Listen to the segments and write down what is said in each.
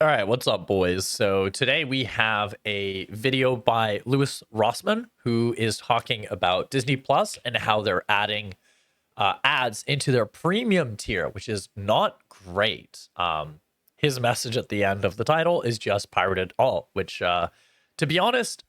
All right, what's up, boys? So today we have a video by Louis Rossmann, who is talking about Disney Plus and how they're adding ads into their premium tier, which is not great. His message at the end of the title is just pirated all, which, to be honest,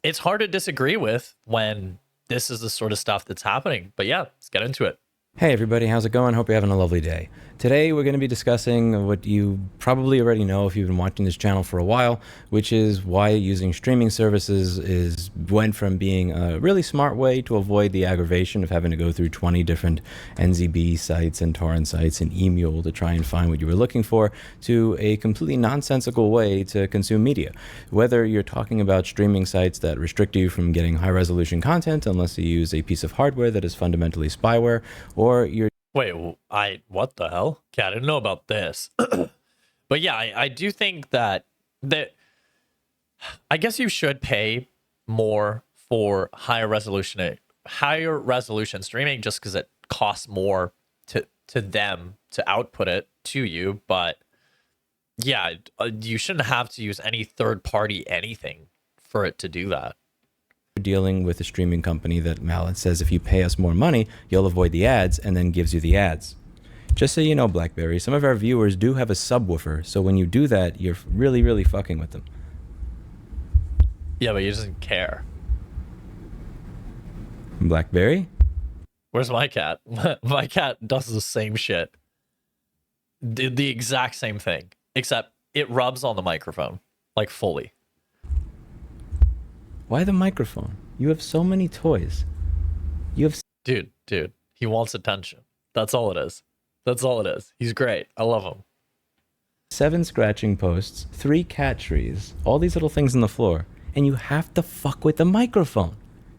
it's hard to disagree with when this is the sort of stuff that's happening. But yeah, let's get into it. Hey everybody, how's it going? Hope you're having a lovely day. Today we're going to be discussing what you probably already know if you've been watching this channel for a while, which is why using streaming services went from being a really smart way to avoid the aggravation of having to go through 20 different NZB sites and torrent sites and Emule to try and find what you were looking for, to a completely nonsensical way to consume media. Whether you're talking about streaming sites that restrict you from getting high resolution content unless you use a piece of hardware that is fundamentally spyware, or you're Wait, what the hell? Okay, I didn't know about this. But yeah, I do think that I guess you should pay more for higher resolution streaming just because it costs more to them to output it to you. But yeah, you shouldn't have to use any third party anything for it to do that. dealing with a streaming company that Mallet says if you pay us more money, you'll avoid the ads, and then gives you the ads. Just so you know, BlackBerry, some of our viewers do have a subwoofer, so when you do that, you're really fucking with them. Yeah, but he doesn't care. BlackBerry? Where's my cat? My cat does the same shit. The exact same thing, except it rubs on the microphone, like fully. Why the microphone? You have so many toys. You have... Dude, he wants attention. That's all it is. That's all it is. He's great. I love him. 7 scratching posts, 3 cat trees, all these little things on the floor, and you have to fuck with the microphone.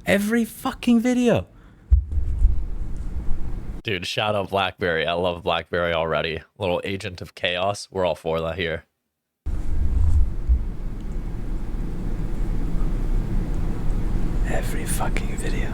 Every fucking video. Dude, shout out BlackBerry. I love BlackBerry already. Little agent of chaos. We're all for that here. Every fucking video.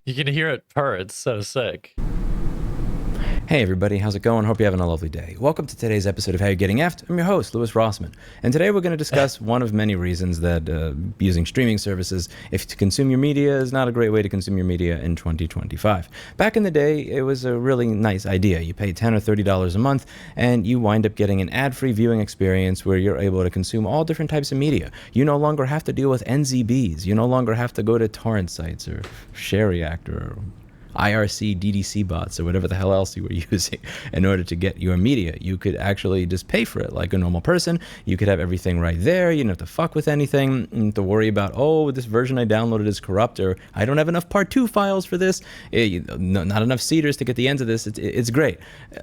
You can hear it purr. It's so sick. Hey everybody, how's it going? Hope you're having a lovely day. Welcome to today's episode of How You're Getting Effed. I'm your host, Louis Rossmann. And today we're going to discuss one of many reasons that using streaming services, if to consume your media, is not a great way to consume your media in 2025. Back in the day, it was a really nice idea. You pay $10 or $30 a month, and you wind up getting an ad-free viewing experience where you're able to consume all different types of media. You no longer have to deal with NZBs. You no longer have to go to torrent sites or ShareReactor or IRC, DDC bots, or whatever the hell else you were using in order to get your media. You could actually just pay for it like a normal person. You could have everything right there. You don't have to fuck with anything. You don't have to worry about, oh, this version I downloaded is corrupt, or I don't have enough part 2 files for this. Not enough seeders to get the ends of this. It's great.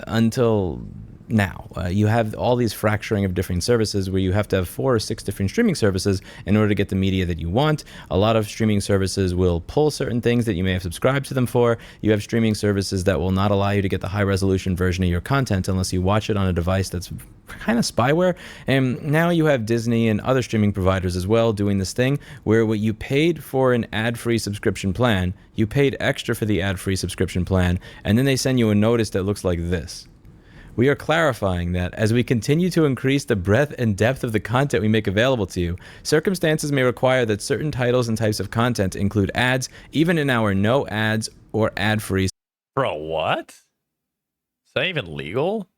Until now, you have all these fracturing of different services where you have to have 4 or 6 different streaming services in order to get the media that you want. A lot of streaming services will pull certain things that you may have subscribed to them for. You have streaming services that will not allow you to get the high resolution version of your content unless you watch it on a device that's kind of spyware. And now you have Disney and other streaming providers as well doing this thing where what you paid for an ad-free subscription plan, you paid extra for the ad-free subscription plan, and then they send you a notice that looks like this. We are clarifying that as we continue to increase the breadth and depth of the content we make available to you, circumstances may require that certain titles and types of content include ads, even in our no ads or ad-free. Bro, what? Is that even legal?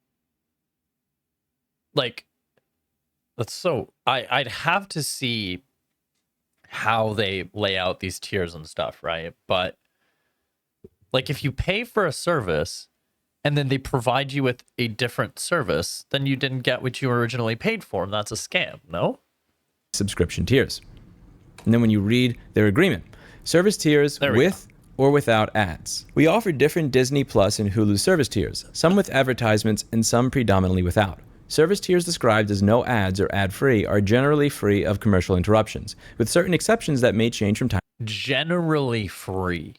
Like, that's so... I'd have to see how they lay out these tiers and stuff, right? But, like, if you pay for a service and then they provide you with a different service, then you didn't get what you originally paid for, and that's a scam, no? Subscription tiers. And then when you read their agreement, service tiers with or without ads. We offer different Disney Plus and Hulu service tiers, some with advertisements and some predominantly without. Service tiers described as no ads or ad-free are generally free of commercial interruptions, with certain exceptions that may change from time Generally free.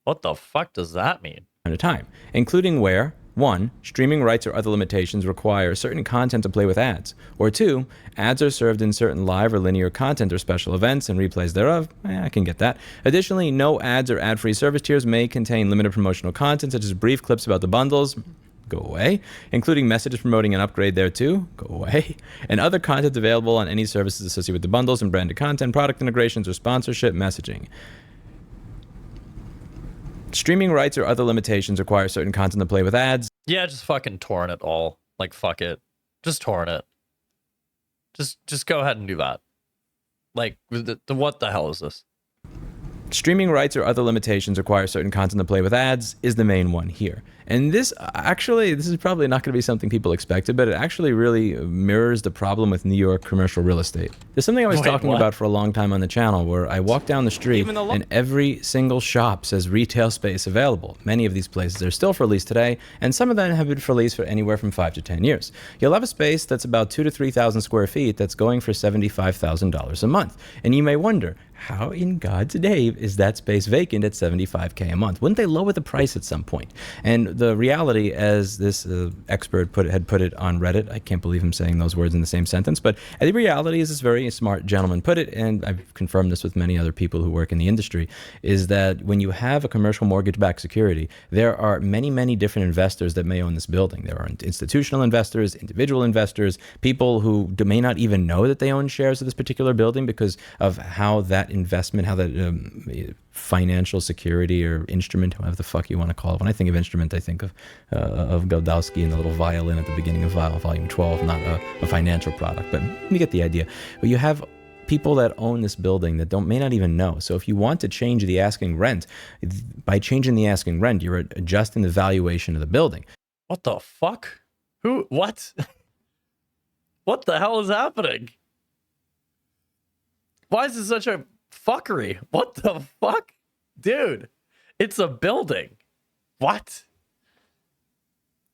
What the fuck does that mean? to time, including where, 1. Streaming rights or other limitations require certain content to play with ads. Or 2. Ads are served in certain live or linear content or special events and replays thereof. I can get that. Additionally, no ads or ad-free service tiers may contain limited promotional content such as brief clips about the bundles. Go away. Including messages promoting an upgrade thereto. Go away. And other content available on any services associated with the bundles and branded content, product integrations, or sponsorship messaging. Streaming rights or other limitations require certain content to play with ads. Yeah, just fucking torrent it all. Like, fuck it. Just torrent it. Just go ahead and do that. Like, what the hell is this? Streaming rights or other limitations require certain content to play with ads is the main one here. And this is probably not going to be something people expected, but it actually really mirrors the problem with New York commercial real estate. There's something I was talking about for a long time on the channel where I walk down the street and every single shop says retail space available. Many of these places are still for lease today, and some of them have been for lease for anywhere from 5 to 10 years. You'll have a space that's about 2,000 to 3,000 square feet that's going for $75,000 a month. And you may wonder, how in God's name is that space vacant at $75K a month? Wouldn't they lower the price at some point? And the reality, as this expert had put it on Reddit, I can't believe him saying those words in the same sentence, but the reality, as this very smart gentleman put it, and I've confirmed this with many other people who work in the industry, is that when you have a commercial mortgage-backed security, there are many, many different investors that may own this building. There are institutional investors, individual investors, people who may not even know that they own shares of this particular building because of how that investment, how that financial security or instrument, however the fuck you want to call it. When I think of instrument, I think of Godowski and the little violin at the beginning of volume 12, not a financial product, but you get the idea. But you have people that own this building that may not even know. So if you want to change the asking rent, by changing the asking rent, you're adjusting the valuation of the building. What the fuck? What? What the hell is happening? Why is this such a fuckery? What the fuck? Dude, it's a building. What?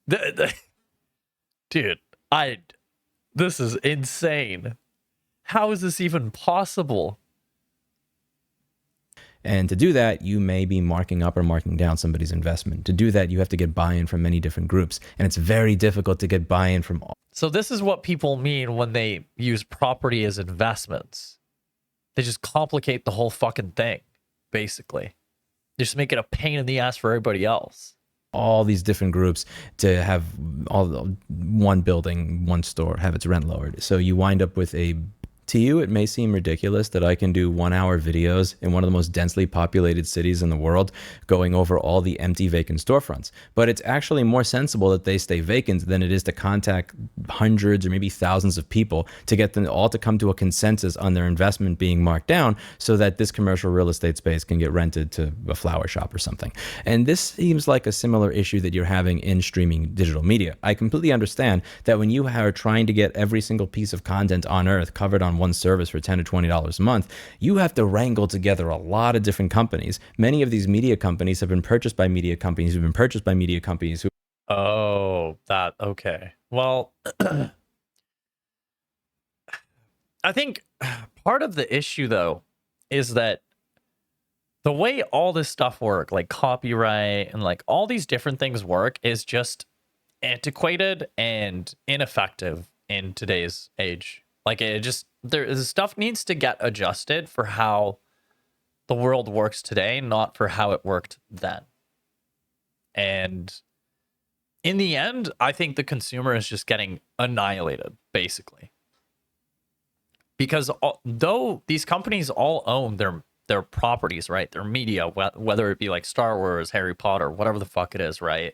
Dude, this is insane. How is this even possible? And to do that, you may be marking up or marking down somebody's investment. To do that, you have to get buy-in from many different groups. And it's very difficult to get buy-in from all. So this is what people mean when they use property as investments. They just complicate the whole fucking thing, basically. They just make it a pain in the ass for everybody else. All these different groups to have one building, one store, have its rent lowered. So you wind up with to you, it may seem ridiculous that I can do 1-hour videos in one of the most densely populated cities in the world, going over all the empty vacant storefronts. But it's actually more sensible that they stay vacant than it is to contact hundreds or maybe thousands of people to get them all to come to a consensus on their investment being marked down so that this commercial real estate space can get rented to a flower shop or something. And this seems like a similar issue that you're having in streaming digital media. I completely understand that when you are trying to get every single piece of content on earth covered on one service for $10 to $20 a month, you have to wrangle together a lot of different companies. Many of these media companies have been purchased by media companies who've been purchased by media companies who... Oh, okay. Well, I think part of the issue, though, is that the way all this stuff work, like copyright and like all these different things work, is just antiquated and ineffective in today's age. Like stuff needs to get adjusted for how the world works today, not for how it worked then. And in the end, I think the consumer is just getting annihilated, basically. Because though these companies all own their properties, right? Their media, whether it be like Star Wars, Harry Potter, whatever the fuck it is, right?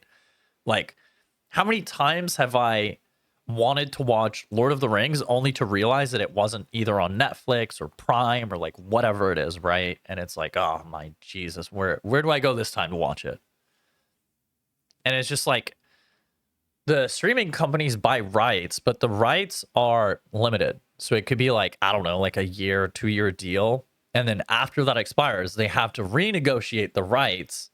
Like, how many times have I wanted to watch Lord of the Rings only to realize that it wasn't either on Netflix or Prime or like whatever it is, right? And it's like, oh my Jesus, where do I go this time to watch it? And it's just like the streaming companies buy rights, but the rights are limited. So it could be like, I don't know, like a year, 2-year deal. And then after that expires, they have to renegotiate the rights.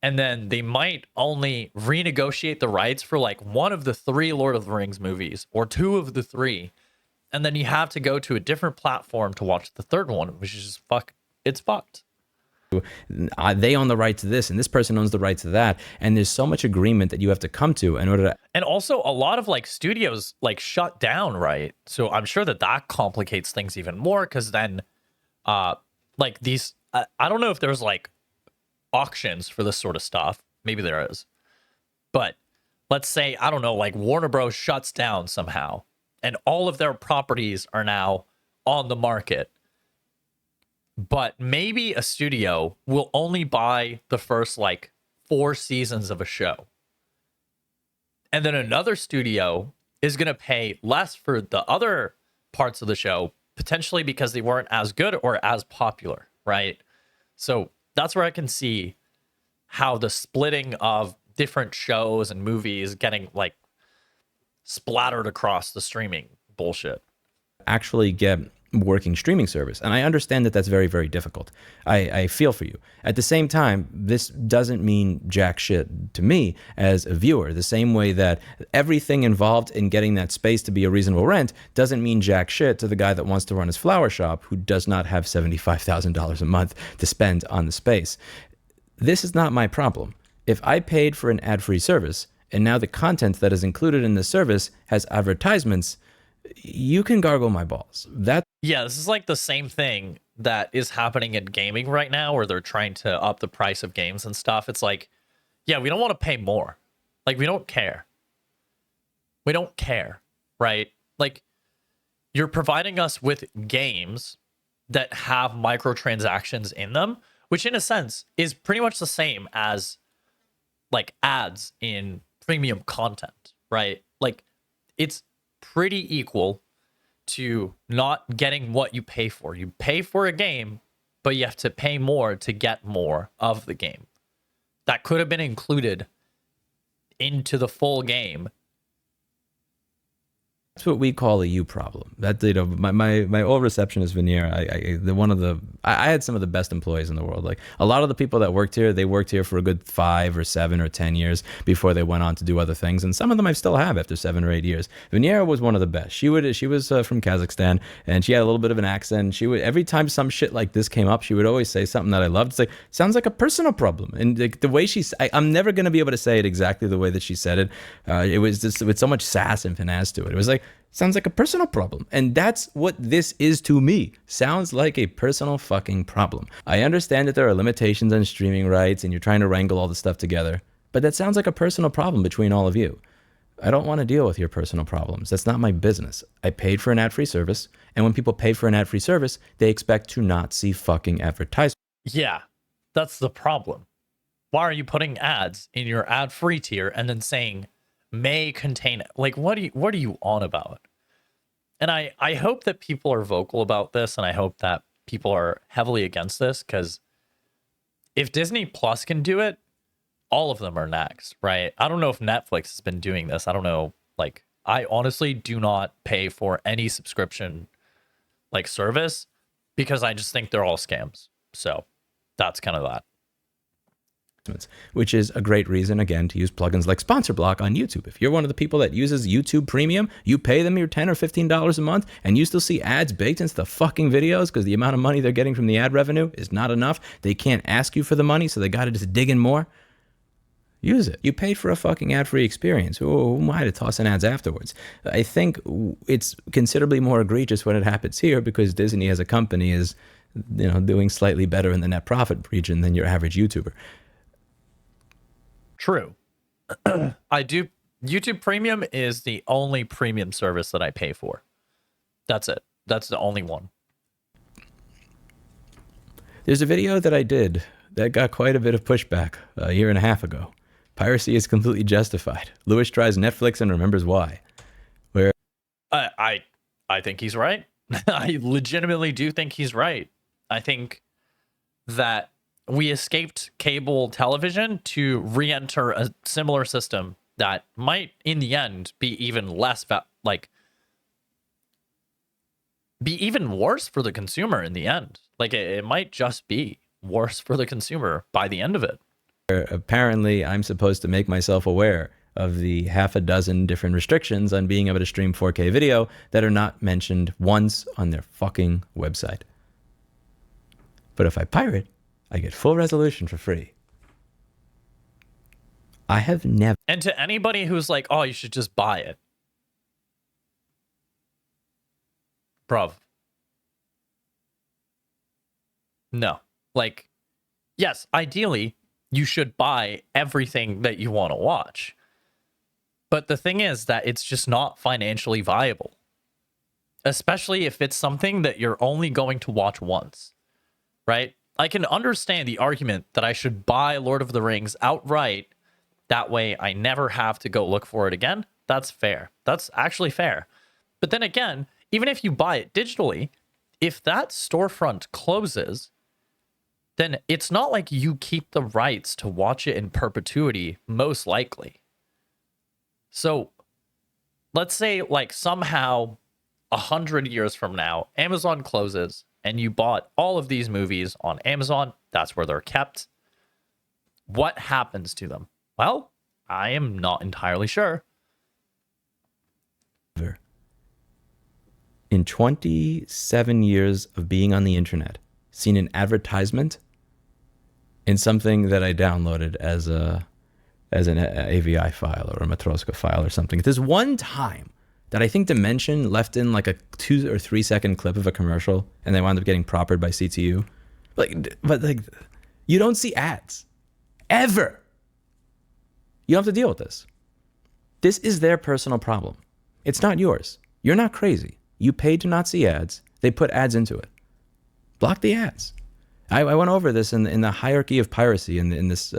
And then they might only renegotiate the rights for like one of the 3 Lord of the Rings movies or 2 of the 3. And then you have to go to a different platform to watch the third one, which is it's fucked. they own the right to this and this person owns the right to that, and there's so much agreement that you have to come to in order to. And also a lot of like studios like shut down, right? So I'm sure that complicates things even more, because then like these I don't know if there's like auctions for this sort of stuff. Maybe there is. But let's say, I don't know, like Warner Bros shuts down somehow and all of their properties are now on the market. But maybe a studio will only buy the first like 4 seasons of a show. And then another studio is going to pay less for the other parts of the show, potentially because they weren't as good or as popular, right? So that's where I can see how the splitting of different shows and movies getting like splattered across the streaming bullshit. Actually get working streaming service. And I understand that that's very, very difficult. I feel for you. At the same time, this doesn't mean jack shit to me as a viewer. The same way that everything involved in getting that space to be a reasonable rent doesn't mean jack shit to the guy that wants to run his flower shop who does not have $75,000 a month to spend on the space. This is not my problem. If I paid for an ad-free service and now the content that is included in the service has advertisements, you can gargle my balls. Yeah, this is like the same thing that is happening in gaming right now, where they're trying to up the price of games and stuff. It's like, yeah, we don't want to pay more. Like, we don't care. We don't care, right? Like, you're providing us with games that have microtransactions in them, which in a sense is pretty much the same as like ads in premium content, right? Like, it's pretty equal to not getting what you pay for. You pay for a game, but you have to pay more to get more of the game. That could have been included into the full game. That's what we call a you problem. That, you know, my old receptionist veneer, I had some of the best employees in the world. Like a lot of the people that worked here, they worked here for a good 5 or 7 or 10 years before they went on to do other things. And some of them I still have after 7 or 8 years. Veneer was one of the best. She was from Kazakhstan, and she had a little bit of an accent. She would, every time some shit like this came up, she would always say something that I loved. It's like, sounds like a personal problem. And the way I'm never going to be able to say it exactly the way that she said it. It was just with so much sass and finesse to it. It was like, sounds like a personal problem. And that's what this is to me. Sounds like a personal fucking problem. I understand that there are limitations on streaming rights and you're trying to wrangle all this stuff together, but that sounds like a personal problem between all of you. I don't want to deal with your personal problems. That's not my business. I paid for an ad-free service, and when people pay for an ad-free service, they expect to not see fucking advertisements. Yeah, that's the problem. Why are you putting ads in your ad-free tier and then saying may contain, like, what are you on about? And I hope that people are vocal about this, and I hope that people are heavily against this, because if Disney Plus can do it, all of them are next, right? I don't know if Netflix has been doing this. I don't know. Like, I honestly do not pay for any subscription like service because I just think they're all scams. So that's kind of that. Which is a great reason, again, to use plugins like Sponsor Block on YouTube. If you're one of the people that uses YouTube Premium, you pay them your $10 or $15 a month, and you still see ads baked into the fucking videos because the amount of money they're getting from the ad revenue is not enough. They can't ask you for the money, so they got to just dig in more. Use it. You paid for a fucking ad-free experience. Who am I to toss in ads afterwards? I think it's considerably more egregious when it happens here because Disney as a company is, you know, doing slightly better in the net profit region than your average YouTuber. True. I do. YouTube Premium is the only premium service that I pay for. That's it. That's the only one. There's a video that I did that got quite a bit of pushback a year and a half ago. Piracy is completely justified. Lewis tries Netflix and remembers why. Where I think he's right. I legitimately do think he's right. I think that we escaped cable television to re-enter a similar system that might, in the end, be even less, be even worse for the consumer in the end. Like, it might just be worse for the consumer by the end of it. Apparently, I'm supposed to make myself aware of the half a dozen different restrictions on being able to stream 4K video that are not mentioned once on their fucking website. But if I pirate, I get full resolution for free. I have never. And to anybody who's like, oh, you should just buy it. Bruv. No. Like, yes, ideally, you should buy everything that you want to watch. But the thing is that it's just not financially viable. Especially if it's something that you're only going to watch once, right? I can understand the argument that I should buy Lord of the Rings outright. That way I never have to go look for it again. That's fair. That's actually fair. But then again, even if you buy it digitally, if that storefront closes, then it's not like you keep the rights to watch it in perpetuity, most likely. So let's say like somehow 100 years from now, Amazon closes and you bought all of these movies on Amazon. That's where they're kept. What happens to them? Well, I am not entirely sure. In 27 years of being on the internet, seen an advertisement in something that I downloaded as an AVI file or a Matroska file or something. There's one time that I think Dimension left in like a 2 or 3 second clip of a commercial and they wound up getting propered by CTU. But you don't see ads ever. You don't have to deal with this. This is their personal problem. It's not yours. You're not crazy. You paid to not see ads. They put ads into it. Block the ads. I went over this in the hierarchy of piracy in this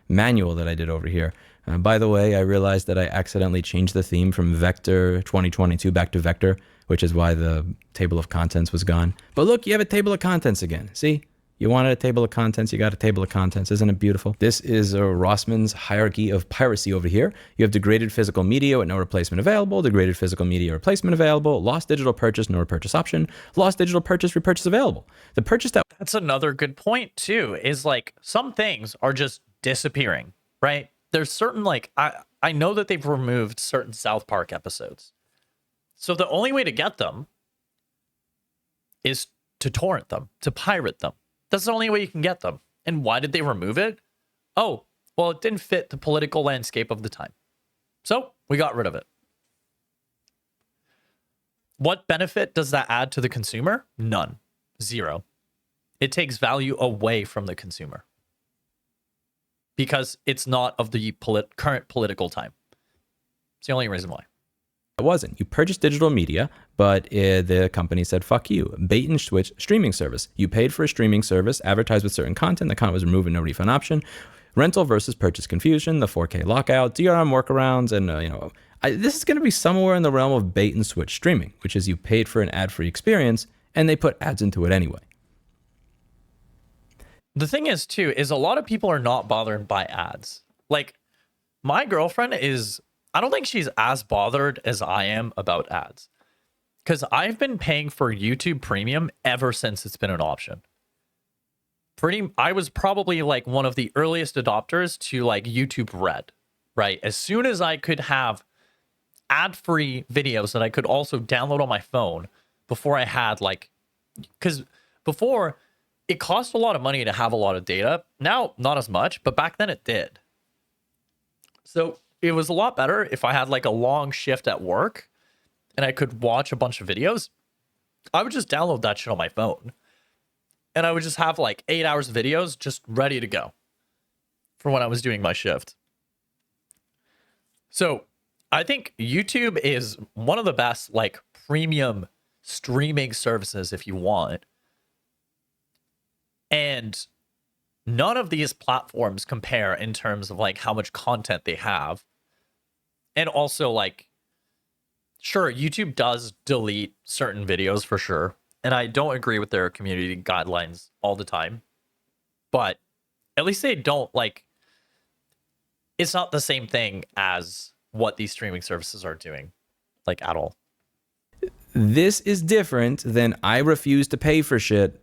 manual that I did over here. By the way, I realized that I accidentally changed the theme from Vector 2022 back to Vector, which is why the table of contents was gone. But look, you have a table of contents again. See? You wanted a table of contents, you got a table of contents. Isn't it beautiful? This is Rossman's hierarchy of piracy over here. You have degraded physical media with no replacement available, degraded physical media replacement available, lost digital purchase, no repurchase option, lost digital purchase, repurchase available. The purchase That's another good point too, is like some things are just disappearing, right? There's certain like, I know that they've removed certain South Park episodes. So the only way to get them is to torrent them, to pirate them. That's the only way you can get them. And why did they remove it? Oh, well, it didn't fit the political landscape of the time. So we got rid of it. What benefit does that add to the consumer? None. Zero. It takes value away from the consumer because it's not of the current political time. It's the only reason why. It wasn't. You purchased digital media, but the company said, fuck you. Bait and switch streaming service. You paid for a streaming service, advertised with certain content. The content was removed with no refund option. Rental versus purchase confusion, the 4K lockout, DRM workarounds, and, this is going to be somewhere in the realm of bait and switch streaming, which is you paid for an ad-free experience, and they put ads into it anyway. The thing is, too, is a lot of people are not bothered by ads. Like, my girlfriend is... I don't think she's as bothered as I am about ads because I've been paying for YouTube Premium ever since it's been an option. I was probably like one of the earliest adopters to like YouTube Red, right? As soon as I could have ad-free videos that I could also download on my phone before I had like, because before it cost a lot of money to have a lot of data. Now, not as much, but back then it did. So it was a lot better if I had like a long shift at work and I could watch a bunch of videos. I would just download that shit on my phone and I would just have like 8 hours of videos just ready to go for when I was doing my shift. So I think YouTube is one of the best like premium streaming services if you want. And none of these platforms compare in terms of like how much content they have. And also like, sure, YouTube does delete certain videos for sure. And I don't agree with their community guidelines all the time. But at least they don't like, it's not the same thing as what these streaming services are doing, like at all. This is different than I refuse to pay for shit,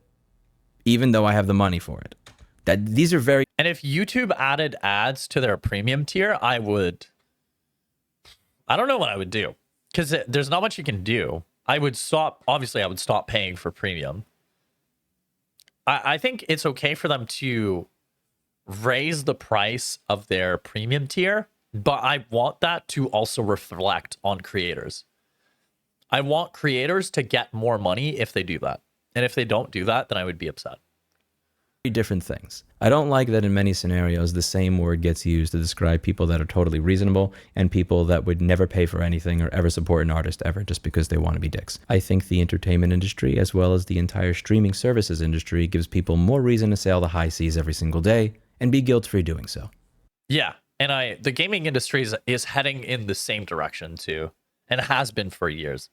even though I have the money for it. These are very... And if YouTube added ads to their premium tier, I don't know what I would do because there's not much you can do. I would stop paying for premium. I think it's okay for them to raise the price of their premium tier, but I want that to also reflect on creators. I want creators to get more money if they do that. And if they don't do that, then I would be upset. Different things. I don't like that in many scenarios the same word gets used to describe people that are totally reasonable and people that would never pay for anything or ever support an artist ever just because they want to be dicks. I think the entertainment industry, as well as the entire streaming services industry, gives people more reason to sail the high seas every single day and be guilt-free doing so. Yeah, and the gaming industry is heading in the same direction too, and has been for years.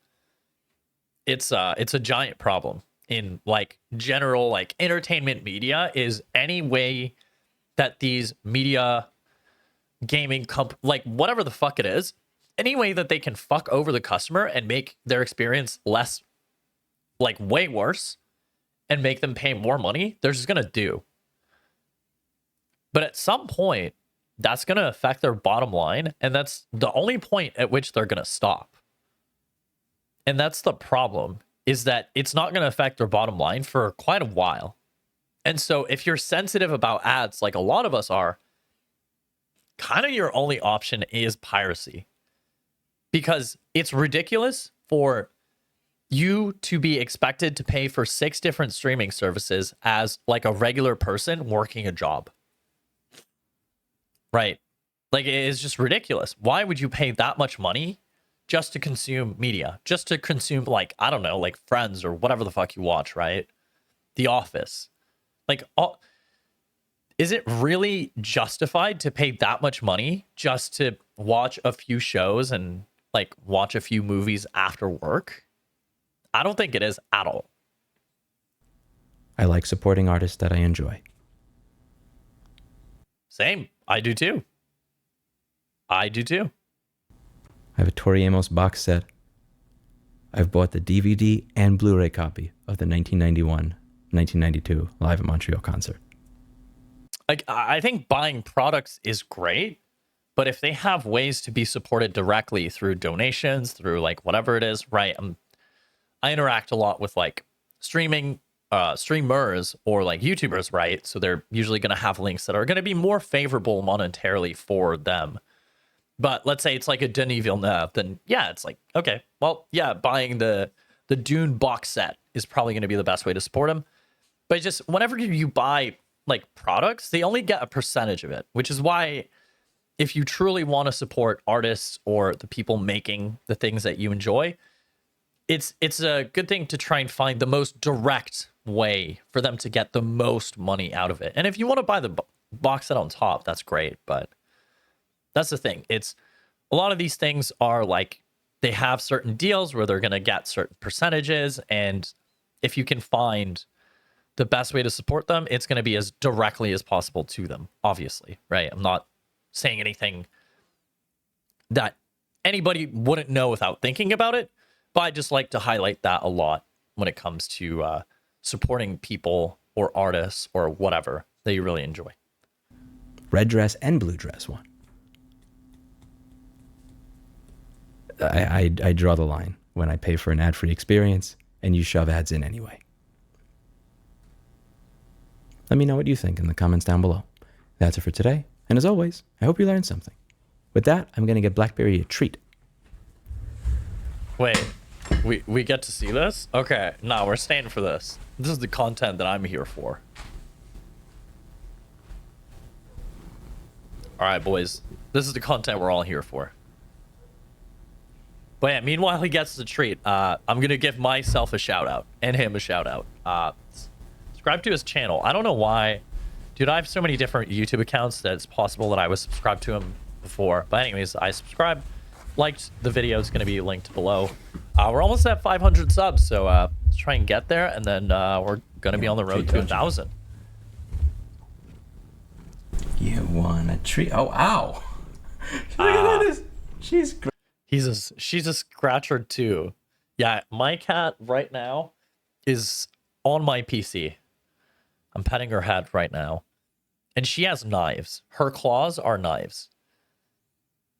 It's a giant problem in like general like entertainment media. Is any way that these media gaming like whatever the fuck it is, any way that they can fuck over the customer and make their experience less, like way worse, and make them pay more money, they're just gonna do. But at some point, that's gonna affect their bottom line, and that's the only point at which they're gonna stop. And that's the problem, is that it's not going to affect their bottom line for quite a while. And so if you're sensitive about ads, like a lot of us are, kind of your only option is piracy. Because it's ridiculous for you to be expected to pay for 6 different streaming services as like a regular person working a job. Right? Like, it is just ridiculous. Why would you pay that much money just to consume media, just to consume, like, I don't know, like Friends or whatever the fuck you watch, right? The Office. Like, is it really justified to pay that much money just to watch a few shows and like watch a few movies after work? I don't think it is at all. I like supporting artists that I enjoy. Same. I do too. I do too. I have a Tori Amos box set. I've bought the DVD and Blu-ray copy of the 1991-1992 Live at Montreal concert. Like, I think buying products is great, but if they have ways to be supported directly through donations, through like whatever it is, right? I interact a lot with like streamers or like YouTubers, right? So they're usually going to have links that are going to be more favorable monetarily for them. But let's say it's like a Denis Villeneuve, then yeah, it's like, okay, well, yeah, buying the Dune box set is probably going to be the best way to support him. But just whenever you buy like products, they only get a percentage of it, which is why if you truly want to support artists or the people making the things that you enjoy, it's a good thing to try and find the most direct way for them to get the most money out of it. And if you want to buy the box set on top, that's great, but that's the thing. It's a lot of these things are like, they have certain deals where they're going to get certain percentages. And if you can find the best way to support them, it's going to be as directly as possible to them, obviously, right? I'm not saying anything that anybody wouldn't know without thinking about it, but I just like to highlight that a lot when it comes to supporting people or artists or whatever that you really enjoy. Red dress and blue dress one. I draw the line when I pay for an ad-free experience and you shove ads in anyway. Let me know what you think in the comments down below. That's it for today, and as always, I hope you learned something. With that, I'm going to get Blackberry a treat. Wait, we get to see this? Okay, no, we're staying for this. This is the content that I'm here for. All right, boys. This is the content we're all here for. But yeah, meanwhile, he gets the treat. I'm going to give myself a shout out and him a shout out. Subscribe to his channel. I don't know why. Dude, I have so many different YouTube accounts that it's possible that I was subscribed to him before. But anyways, I subscribed, liked the video. It's going to be linked below. We're almost at 500 subs, so let's try and get there. And then we're going to be on the road to 1,000. You want a treat? Oh, ow. Look at this. She's great. She's a scratcher too. Yeah, my cat right now is on my PC. I'm petting her head right now. And she has knives. Her claws are knives.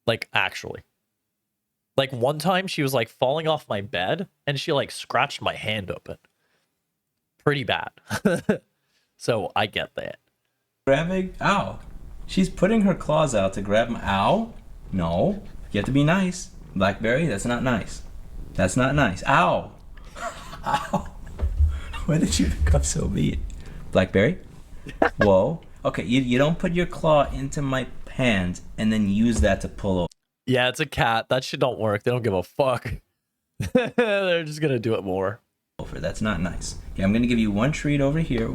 Like, actually. Like, one time she was like falling off my bed and she like scratched my hand open. Pretty bad. So I get that. Grabbing? Ow. She's putting her claws out to grab my... Ow. No. You have to be nice. Blackberry, that's not nice. That's not nice. Ow. Ow. When did you become so mean? Blackberry? Whoa. Okay, you don't put your claw into my hand and then use that to pull over. Yeah, it's a cat. That shit don't work. They don't give a fuck. They're just gonna do it more. That's not nice. Yeah, I'm gonna give you one treat over here.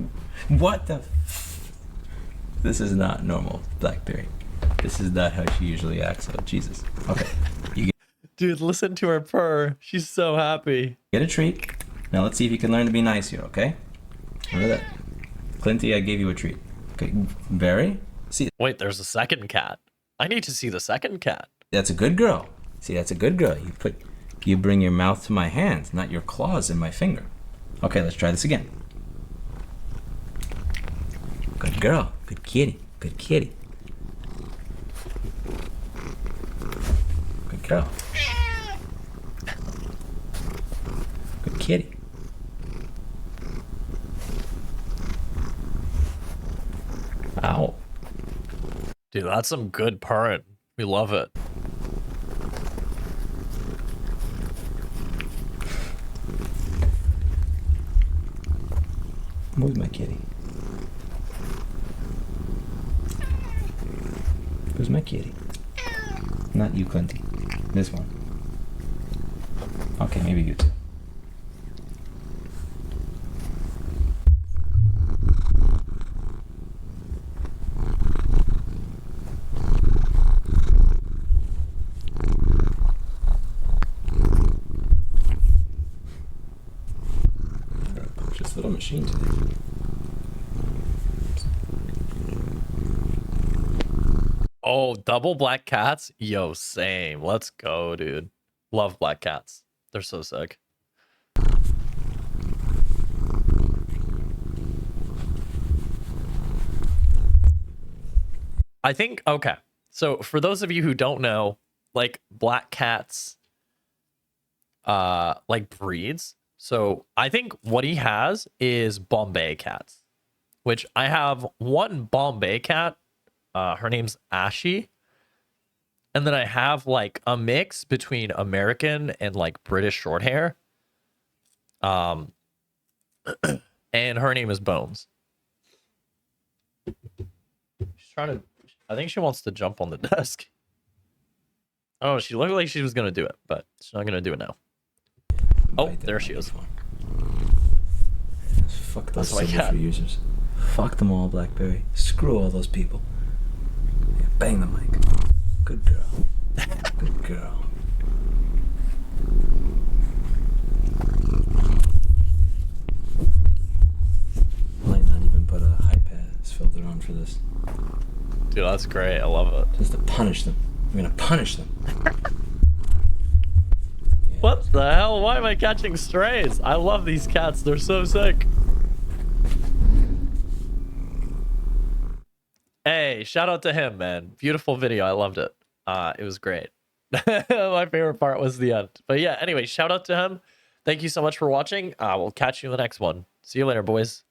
What the? This is not normal, Blackberry. This is not how she usually acts. Oh, Jesus. Okay. You Dude, listen to her purr. She's so happy. get a treat. Now let's see if you can learn to be nice here, okay? Remember that. Clinty, I gave you a treat. Okay, Barry? See, Wait, there's a second cat. I need to see the second cat. that's a good girl. See, that's a good girl. You bring your mouth to my hand, not your claws in my finger. Okay, let's try this again. Good girl. Good kitty. Good kitty. Good girl. Good kitty. Ow. Dude, that's some good purring. We love it. Move my kitty. Who's my kitty? Not you, Clinty. This one. Okay, maybe you too. This little machine today. Oh, double black cats? Yo, same. Let's go, dude. Love black cats. They're so sick. I think, okay. So for those of you who don't know, like black cats, like breeds. So I think what he has is Bombay cats, which I have one Bombay cat. Her name's Ashy. And then I have like a mix between American and like British short hair. And her name is Bones. She's trying to, I think she wants to jump on the desk. Oh, she looked like she was going to do it, but she's not going to do it now. Oh, there she is. Fuck those That's my cat. subwoofer users. Fuck them all, Blackberry. Screw all those people. Yeah, bang the mic. Good girl. Good girl. Might not even put a high pass filter on for this. Dude, that's great. I love it. Just to punish them. I'm gonna punish them. What the hell? Why am I catching strays? I love these cats. They're so sick. Hey, shout out to him, man. Beautiful video. I loved it. It was great. My favorite part was the end. But yeah, anyway, shout out to him. Thank you so much for watching. We'll catch you in the next one. See you later, boys.